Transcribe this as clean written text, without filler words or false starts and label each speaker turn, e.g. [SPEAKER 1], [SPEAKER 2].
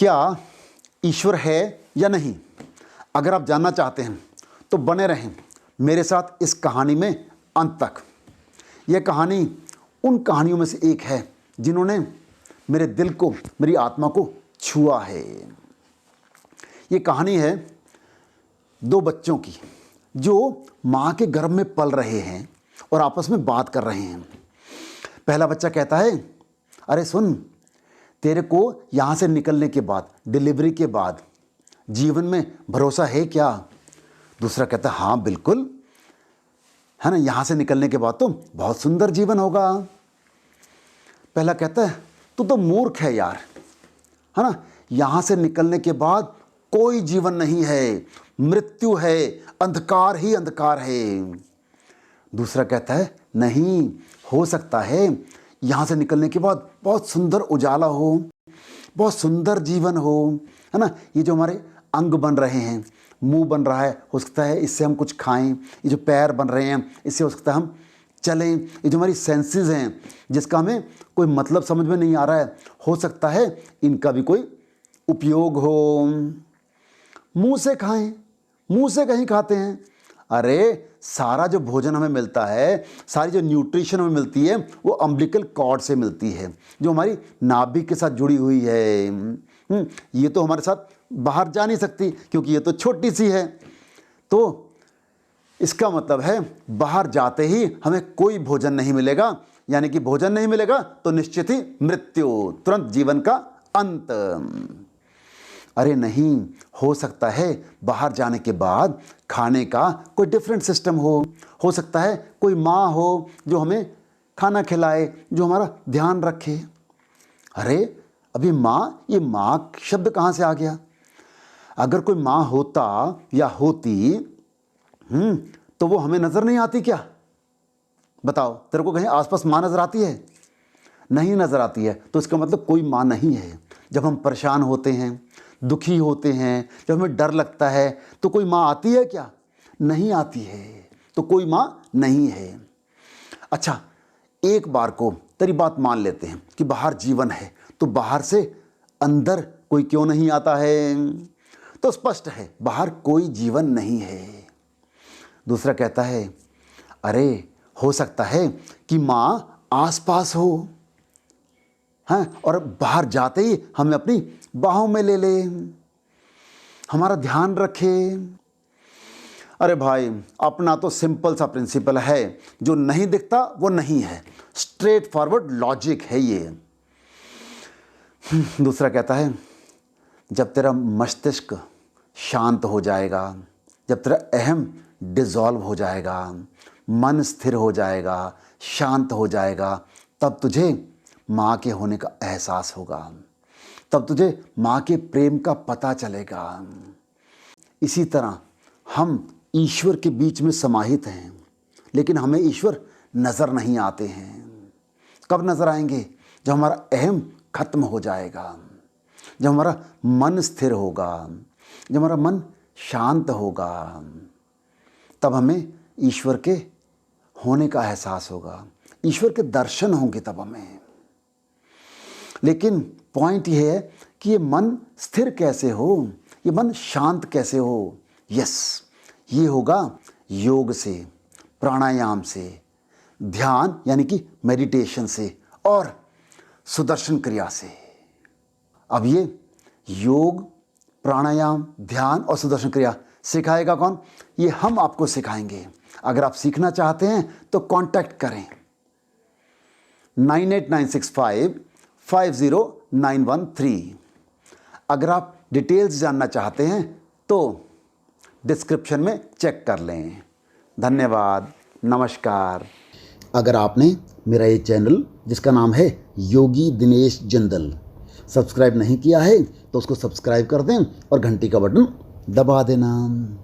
[SPEAKER 1] क्या ईश्वर है या नहीं? अगर आप जानना चाहते हैं तो बने रहें मेरे साथ इस कहानी में अंत तक। यह कहानी उन कहानियों में से एक है जिन्होंने मेरे दिल को, मेरी आत्मा को छुआ है। ये कहानी है दो बच्चों की जो माँ के गर्भ में पल रहे हैं और आपस में बात कर रहे हैं। पहला बच्चा कहता है, अरे सुन, तेरे को यहाँ से निकलने के बाद, डिलीवरी के बाद जीवन में भरोसा है क्या? दूसरा कहता है, हाँ बिल्कुल है ना, यहाँ से निकलने के बाद तो बहुत सुंदर जीवन होगा। पहला कहता है, तू तो मूर्ख है यार, है ना, यहाँ से निकलने के बाद कोई जीवन नहीं है, मृत्यु है, अंधकार ही अंधकार है। दूसरा कहता है, नहीं, हो सकता है यहाँ से निकलने के बाद बहुत सुंदर उजाला हो, बहुत सुंदर जीवन हो, है ना। ये जो हमारे अंग बन रहे हैं, मुंह बन रहा है, हो सकता है इससे हम कुछ खाएं। ये जो पैर बन रहे हैं, इससे हो सकता है हम चलें। ये जो हमारी सेंसेस हैं, जिसका हमें कोई मतलब समझ में नहीं आ रहा है, हो सकता है इनका भी कोई उपयोग हो। मुंह से खाएं, मुंह से कहीं खाते हैं। अरे सारा जो भोजन हमें मिलता है, सारी जो न्यूट्रिशन हमें मिलती है, वो अम्बिलिकल कॉर्ड से मिलती है, जो हमारी नाभि के साथ जुड़ी हुई है। ये तो हमारे साथ बाहर जा नहीं सकती क्योंकि ये तो छोटी सी है। तो इसका मतलब है बाहर जाते ही हमें कोई भोजन नहीं मिलेगा, यानी कि भोजन नहीं मिलेगा तो निश्चित ही मृत्यु, तुरंत जीवन का अंत। अरे नहीं, हो सकता है बाहर जाने के बाद खाने का कोई डिफरेंट सिस्टम हो सकता है कोई माँ हो जो हमें खाना खिलाए, जो हमारा ध्यान रखे। अरे अभी माँ, ये माँ शब्द कहाँ से आ गया? अगर कोई माँ होता या होती तो वो हमें नज़र नहीं आती क्या? बताओ, तेरे को कहीं आसपास माँ नज़र आती है? नहीं नज़र आती है, तो इसका मतलब कोई माँ नहीं है। जब हम परेशान होते हैं, दुखी होते हैं, जब हमें डर लगता है, तो कोई माँ आती है क्या? नहीं आती है, तो कोई माँ नहीं है। अच्छा, एक बार को तेरी बात मान लेते हैं कि बाहर जीवन है, तो बाहर से अंदर कोई क्यों नहीं आता है? तो स्पष्ट है, बाहर कोई जीवन नहीं है। दूसरा कहता है, अरे हो सकता है कि माँ आसपास हो, हाँ, और बाहर जाते ही हमें अपनी बाहों में ले ले, हमारा ध्यान रखे। अरे भाई, अपना तो सिंपल सा प्रिंसिपल है, जो नहीं दिखता वो नहीं है, स्ट्रेट फॉरवर्ड लॉजिक है ये। दूसरा कहता है, जब तेरा मस्तिष्क शांत हो जाएगा, जब तेरा अहम डिसॉल्व हो जाएगा, मन स्थिर हो जाएगा, शांत हो जाएगा, तब तुझे माँ के होने का एहसास होगा, तब तुझे माँ के प्रेम का पता चलेगा। इसी तरह हम ईश्वर के बीच में समाहित हैं, लेकिन हमें ईश्वर नज़र नहीं आते हैं। कब नज़र आएंगे? जब हमारा अहम खत्म हो जाएगा, जब हमारा मन स्थिर होगा, जब हमारा मन शांत होगा, तब हमें ईश्वर के होने का एहसास होगा, ईश्वर के दर्शन होंगे तब हमें। लेकिन पॉइंट ये है कि ये मन स्थिर कैसे हो, ये मन शांत कैसे हो? यस, ये होगा योग से, प्राणायाम से, ध्यान यानी कि मेडिटेशन से, और सुदर्शन क्रिया से। अब ये योग, प्राणायाम, ध्यान और सुदर्शन क्रिया सिखाएगा कौन? ये हम आपको सिखाएंगे। अगर आप सीखना चाहते हैं तो कांटेक्ट करें 9896550913। अगर आप डिटेल्स जानना चाहते हैं तो डिस्क्रिप्शन में चेक कर लें। धन्यवाद, नमस्कार। अगर आपने मेरा ये चैनल, जिसका नाम है योगी दिनेश जिंदल, सब्सक्राइब नहीं किया है तो उसको सब्सक्राइब कर दें और घंटी का बटन दबा देना।